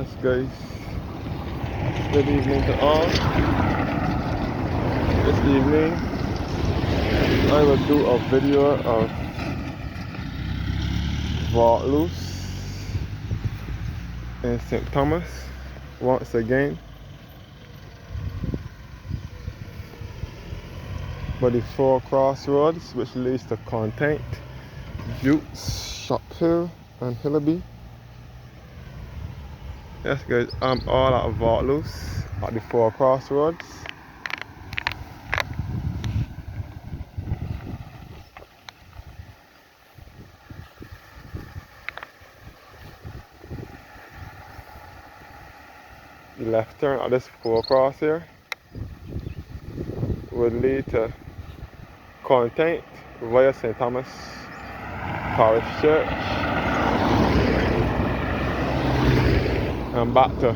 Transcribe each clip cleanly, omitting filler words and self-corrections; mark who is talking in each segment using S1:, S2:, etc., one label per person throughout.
S1: Yes guys, good evening to all. This evening I will do a video of Vaucluse in St. Thomas once again. By the 4 crossroads which leads to Content, Jukes, Shop Hill and Hillaby. Yes guys, I'm all at Vaucluse at the 4 crossroads. The left turn at this 4 cross here would lead to Content via St. Thomas Parish Church and back to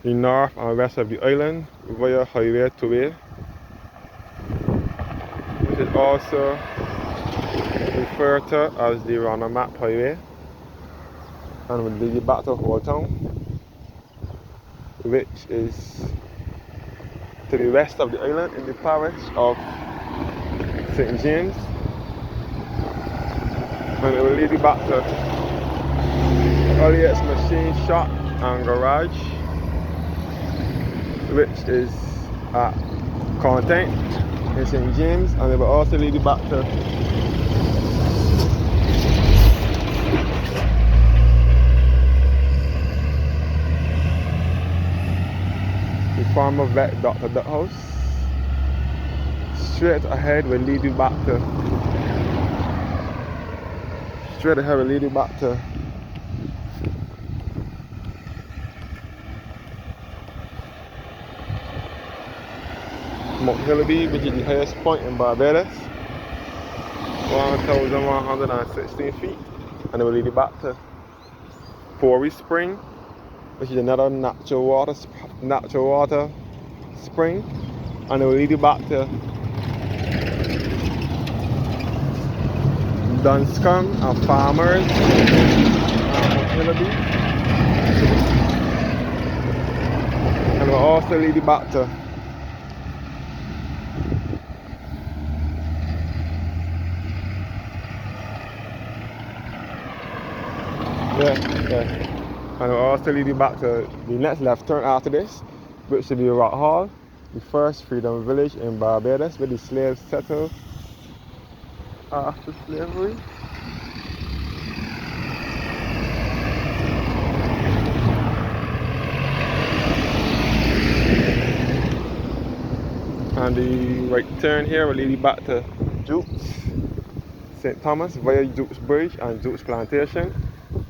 S1: the north and west of the island via Highway 2A, which is also referred to as the Roundabout Highway, and will lead you back to Old Town, which is to the west of the island in the parish of St. James, and it will lead you back to Elliott's Machine Shop and Garage, which is at Content in St. James, and it will also lead you back to the Farmer Vet Dr. Duck House. Straight ahead will lead you back to Mount Hillaby, which is the highest point in Barbados, 1,116 feet, and it will lead you back to Porey Spring, which is another natural water spring, and it will lead you back to Dunscombe and Farmers and Mount Hillaby, and it will also lead you back to and it will also lead you back to the next left turn after this, which should be Rock Hall, the first freedom village in Barbados where the slaves settled after slavery. And the right turn here will lead you back to Jukes, St. Thomas via Jukes Bridge and Jukes Plantation,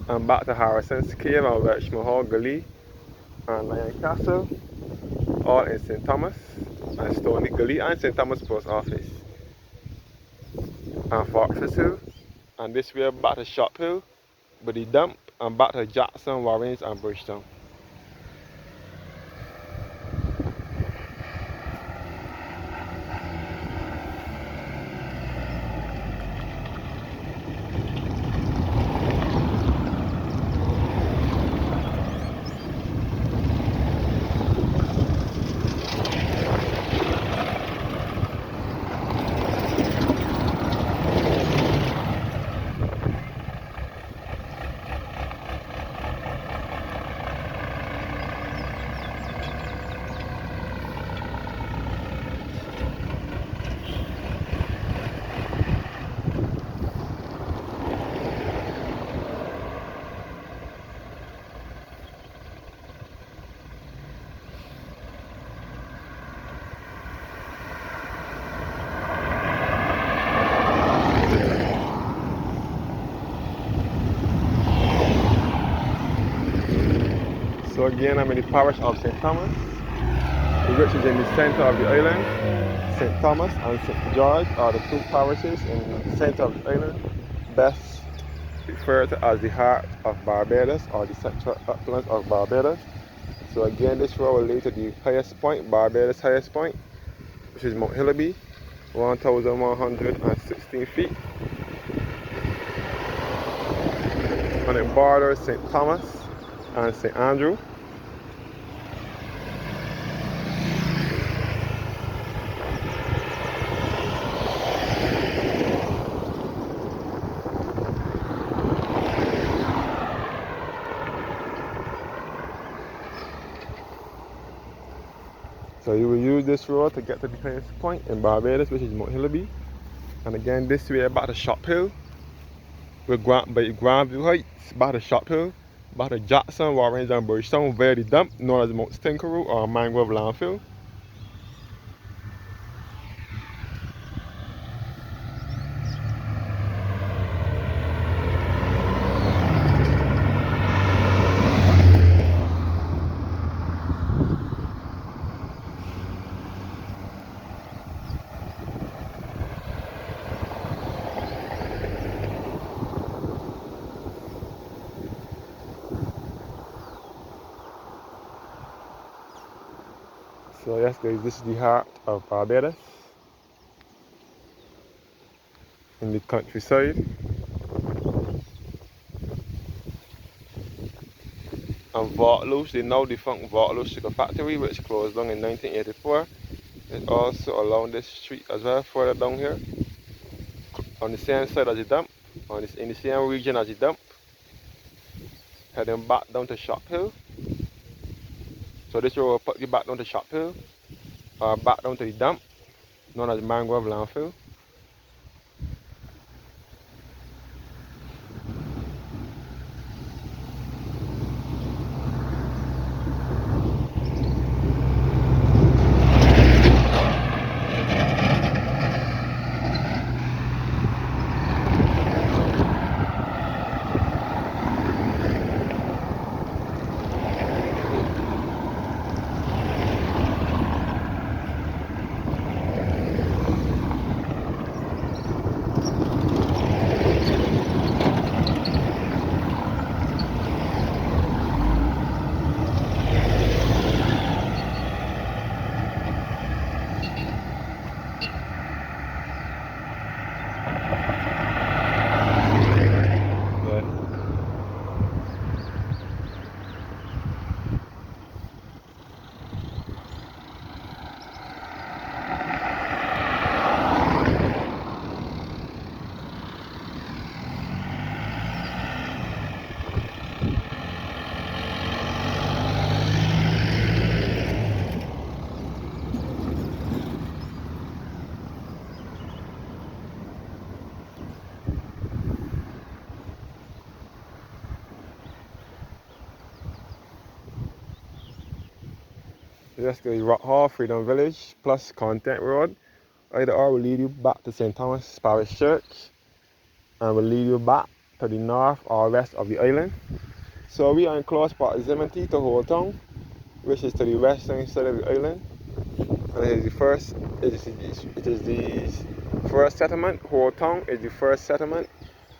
S1: and back to Harrison's Cave and Welshmore Hall Gully and Lion Castle, all in St. Thomas, and Stony Gully and St. Thomas Post Office, and Foxes Hill, and this way back to Shop Hill, by the dump, and back to Jackson, Warrens and Bridgetown. So again, I'm in the parish of St. Thomas, which is in the center of the island. St. Thomas and St. George are the 2 parishes in the center of the island, best referred to as the heart of Barbados or the central uplands of Barbados. So again, this road will lead to the highest point, Barbados' highest point, which is Mount Hillaby, 1,116 feet. and it borders St. Thomas and St. Andrew. So you will use this road to get to the highest point in Barbados, which is Mount Hillaby. And again, this way back to Shop Hill, with Grandview Heights, back to Shop Hill, back to Jackson, Warren and Bridgetown, via the dump known as Mount Stinkeroo or Mangrove Landfill. So yes guys, this is the heart of Barbados, in the countryside. And Vaucluse, the now defunct Vaucluse Sugar Factory, which closed down in 1984, is also along this street as well, further down here, on the same side as the dump, in the same region as the dump, heading back down to Shop Hill. So this road will put you back down to Shop Hill, or back down to the dump, known as Mangrove Landfill. Let's go Rock Hall, Freedom Village, plus Content Road. Either or will lead you back to St. Thomas Parish Church, and will lead you back to the north or west of the island. So we are in close proximity to Old Town, which is to the western side of the island. And it is the first settlement. Old Town is the first settlement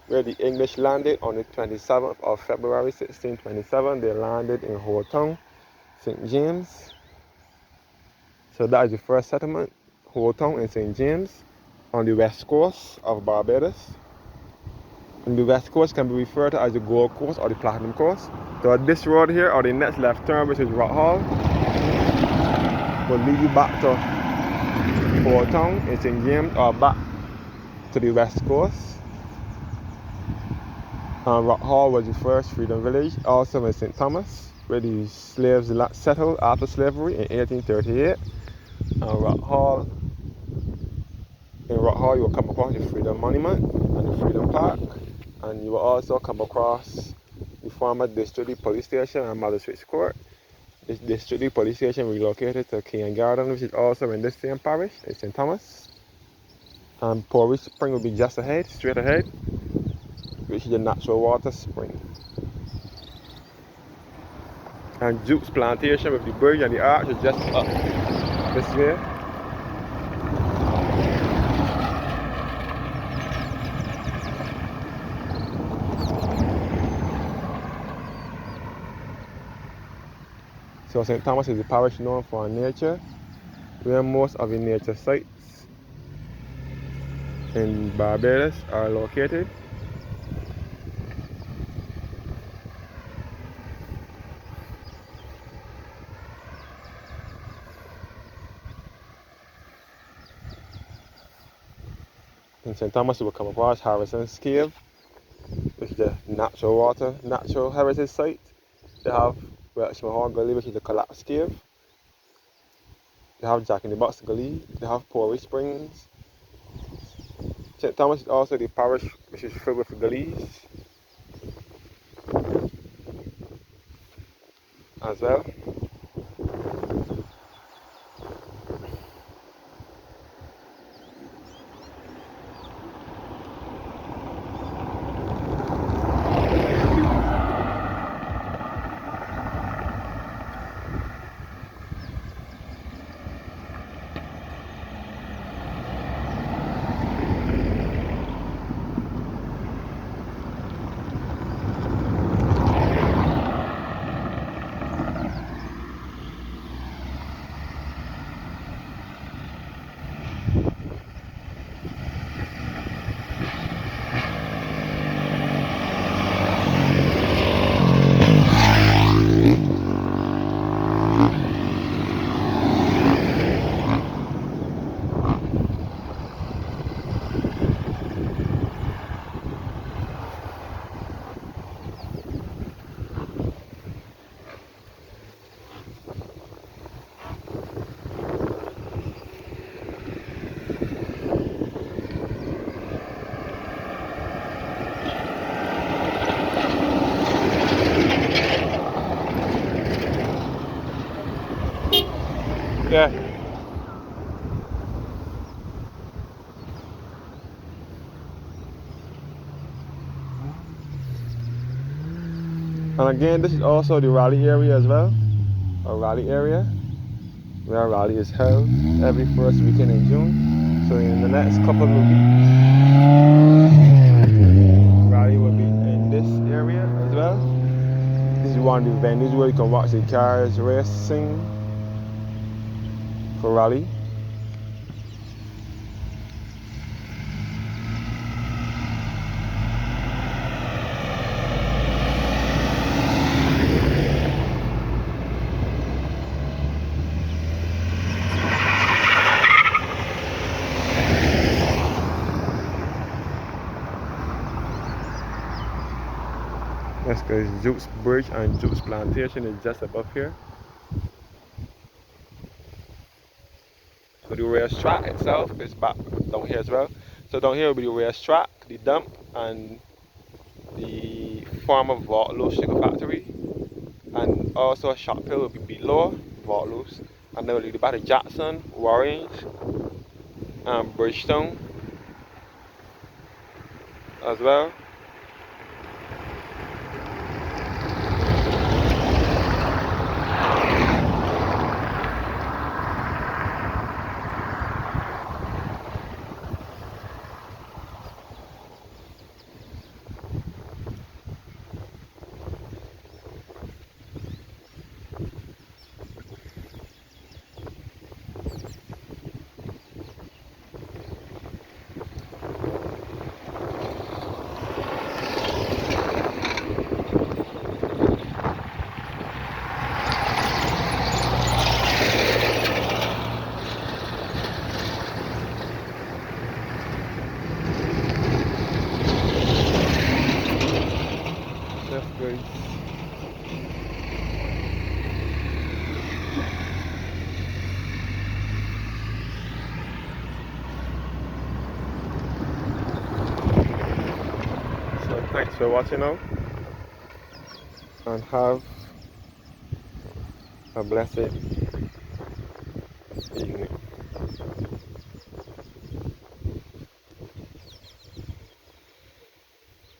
S1: where the English landed on the 27th of February 1627. They landed in Old Town, St. James. So that is the first settlement, Old Town in St. James, on the west coast of Barbados. And the west coast can be referred to as the Gold Coast or the Platinum Coast. So this road here, or the next left turn, which is Rock Hall, will lead you back to Old Town in St. James, or back to the west coast. And Rock Hall was the first freedom village, also in St. Thomas, where the slaves settled after slavery in 1838. And in Rock Hall you will come across the Freedom Monument and the Freedom Park, and you will also come across the former District Police Station and Magistrates Court. This District Police Station relocated to Kean Garden, which is also in this same parish, in St. Thomas. And Porey Spring will be just ahead, straight ahead, which is the natural water spring. And Duke's Plantation with the bridge and the arch is just up this way. So St. Thomas is a parish known for nature, where most of the nature sites in Barbados are located. St. Thomas, you will come across Harrison's Cave, which is the natural heritage site. They have Welshmore Gully, which is the collapsed cave. They have Jack in the Box Gully. They have Porey Springs. St. Thomas is also the parish which is filled with gullies as well. Yeah. And again, this is also the rally area as well, a rally area where rally is held every first weekend in June. So in the next couple of weeks, rally will be in this area as well. This is one of the venues where you can watch the cars racing for rally. That's because Jukes Bridge and Jukes Plantation is just above here. So the racetrack itself is back down here as well. So down here will be the racetrack, the dump, and the former Vaucluse sugar factory. And also a shop hill will be below Vaucluse. And then we'll be back to Jackson, Warren, and Bridgestone as well. That's great. So thanks for watching now, and have a blessed evening.